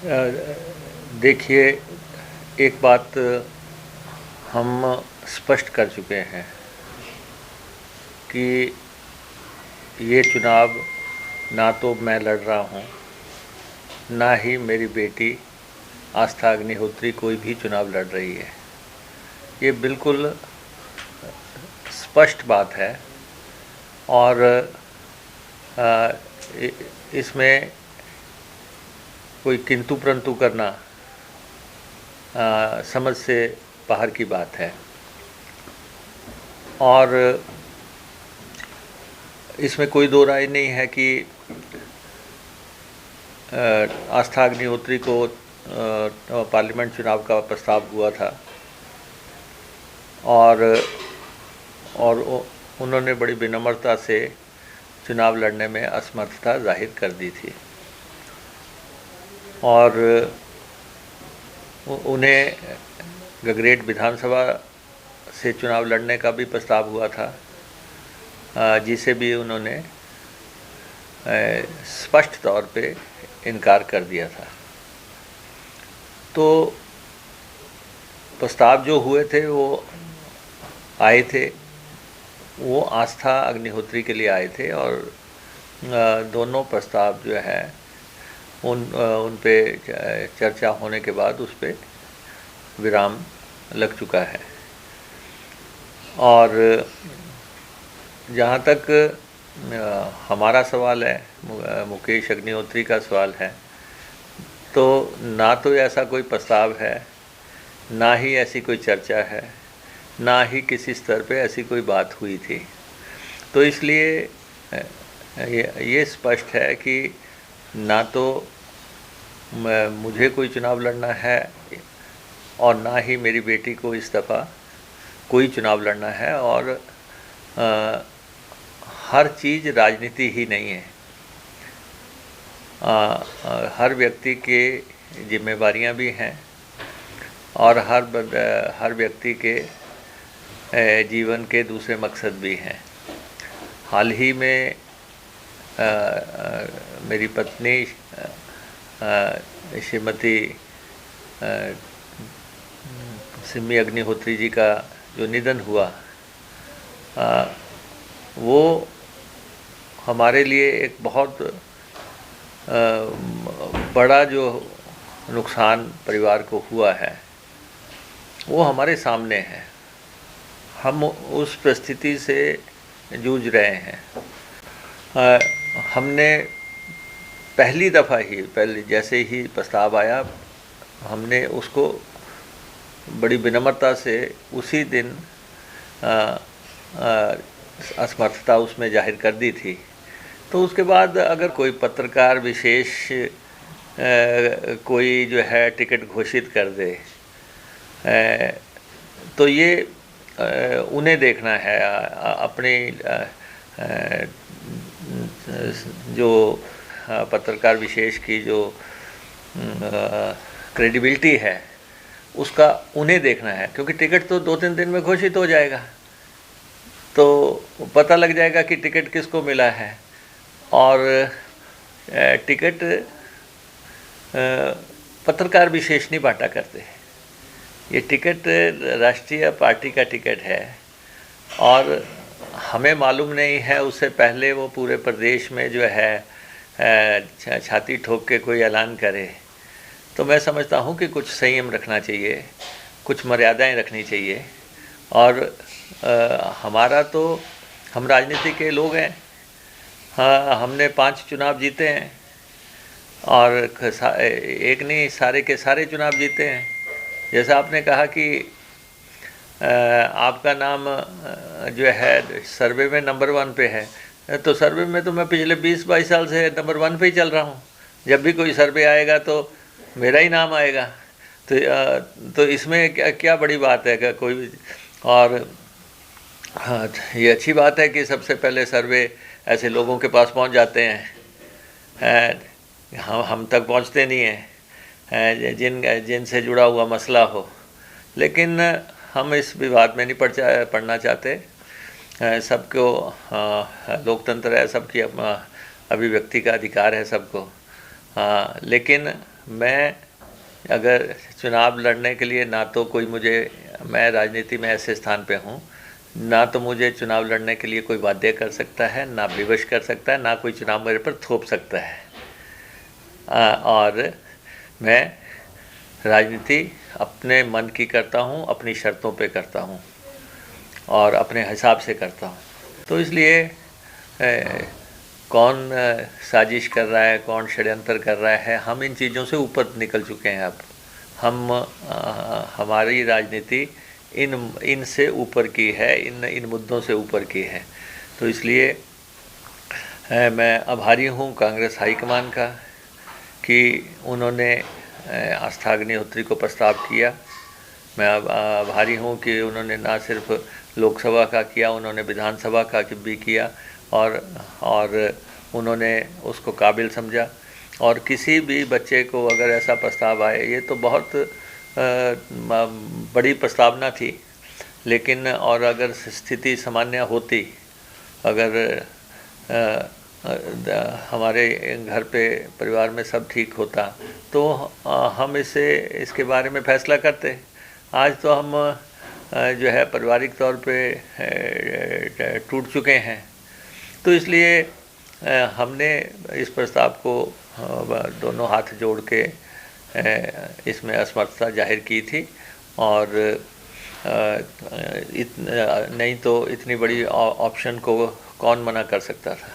देखिए, एक बात हम स्पष्ट कर चुके हैं कि ये चुनाव ना तो मैं लड़ रहा हूँ, ना ही मेरी बेटी आस्था अग्निहोत्री कोई भी चुनाव लड़ रही है। ये बिल्कुल स्पष्ट बात है और इसमें कोई किंतु परंतु करना समझ से बाहर की बात है। और इसमें कोई दो राय नहीं है कि आस्था अग्निहोत्री को पार्लियामेंट चुनाव का प्रस्ताव हुआ था और उन्होंने बड़ी विनम्रता से चुनाव लड़ने में असमर्थता जाहिर कर दी थी और उन्हें गगरेट विधानसभा से चुनाव लड़ने का भी प्रस्ताव हुआ था, जिसे भी उन्होंने स्पष्ट तौर पे इनकार कर दिया था। तो प्रस्ताव जो हुए थे वो आए थे, वो आस्था अग्निहोत्री के लिए आए थे और दोनों प्रस्ताव जो है उन पे चर्चा होने के बाद उस पे विराम लग चुका है। और जहाँ तक हमारा सवाल है, मुकेश अग्निहोत्री का सवाल है, तो ना तो ऐसा कोई प्रस्ताव है, ना ही ऐसी कोई चर्चा है, ना ही किसी स्तर पे ऐसी कोई बात हुई थी। तो इसलिए ये स्पष्ट है कि ना तो मुझे कोई चुनाव लड़ना है और ना ही मेरी बेटी को इस दफ़ा कोई चुनाव लड़ना है। और हर चीज़ राजनीति ही नहीं है। हर व्यक्ति के जिम्मेवारियां भी हैं और हर व्यक्ति के जीवन के दूसरे मकसद भी हैं। हाल ही में मेरी पत्नी श्रीमती सिमी अग्निहोत्री जी का जो निधन हुआ, वो हमारे लिए एक बहुत बड़ा जो नुकसान परिवार को हुआ है वो हमारे सामने है। हम उस परिस्थिति से जूझ रहे हैं। हमने पहली दफ़ा ही जैसे ही प्रस्ताव आया, हमने उसको बड़ी विनम्रता से उसी दिन असमर्थता उसमें जाहिर कर दी थी। तो उसके बाद अगर कोई पत्रकार विशेष कोई जो है टिकट घोषित कर दे, तो ये उन्हें देखना है। अपनी जो पत्रकार विशेष की जो क्रेडिबिलिटी है उसका उन्हें देखना है, क्योंकि टिकट तो 2-3 दिन में घोषित हो जाएगा, तो पता लग जाएगा कि टिकट किसको मिला है। और टिकट पत्रकार विशेष नहीं बांटा करते। ये टिकट राष्ट्रीय पार्टी का टिकट है और हमें मालूम नहीं है उससे पहले वो पूरे प्रदेश में जो है छाती ठोक के कोई ऐलान करे। तो मैं समझता हूँ कि कुछ संयम रखना चाहिए, कुछ मर्यादाएं रखनी चाहिए। और हमारा तो, हम राजनीति के लोग हैं। हाँ, हमने 5 चुनाव जीते हैं और एक नहीं, सारे के सारे चुनाव जीते हैं। जैसा आपने कहा कि आपका नाम जो है सर्वे में नंबर 1 पे है, तो सर्वे में तो मैं पिछले 20-22 साल से नंबर 1 पे ही चल रहा हूँ। जब भी कोई सर्वे आएगा तो मेरा ही नाम आएगा। तो इसमें क्या बड़ी बात है कोई भी। और हाँ, ये अच्छी बात है कि सबसे पहले सर्वे ऐसे लोगों के पास पहुंच जाते हैं, हम तक पहुंचते नहीं हैं जिनसे जुड़ा हुआ मसला हो। लेकिन हम इस विवाद में नहीं पढ़ना चाहते। सबको लोकतंत्र है, सबकी अभिव्यक्ति का अधिकार है सबको। लेकिन मैं अगर चुनाव लड़ने के लिए, ना तो कोई मुझे, मैं राजनीति में ऐसे स्थान पे हूँ, ना तो मुझे चुनाव लड़ने के लिए कोई बाध्य कर सकता है, ना विवश कर सकता है, ना कोई चुनाव मेरे पर थोप सकता है। और मैं राजनीति अपने मन की करता हूँ, अपनी शर्तों पे करता हूँ और अपने हिसाब से करता हूँ। तो इसलिए कौन साजिश कर रहा है, कौन षड्यंत्र कर रहा है, हम इन चीज़ों से ऊपर निकल चुके हैं अब। हमारी राजनीति इनसे ऊपर की है, इन मुद्दों से ऊपर की है। तो इसलिए मैं आभारी हूँ कांग्रेस हाईकमान का कि उन्होंने आस्था अग्निहोत्री को प्रस्ताव किया। मैं आभारी हूँ कि उन्होंने ना सिर्फ लोकसभा का किया, उन्होंने विधानसभा का भी किया और उन्होंने उसको काबिल समझा। और किसी भी बच्चे को अगर ऐसा प्रस्ताव आए, ये तो बहुत बड़ी प्रस्तावना थी, लेकिन और अगर स्थिति सामान्य होती, अगर हमारे घर पे परिवार में सब ठीक होता, तो हम इसके बारे में फैसला करते। आज तो हम जो है पारिवारिक तौर पे टूट चुके हैं। तो इसलिए हमने इस प्रस्ताव को दोनों हाथ जोड़ के इसमें असमर्थता जाहिर की थी। और नहीं तो इतनी बड़ी ऑप्शन को कौन मना कर सकता था।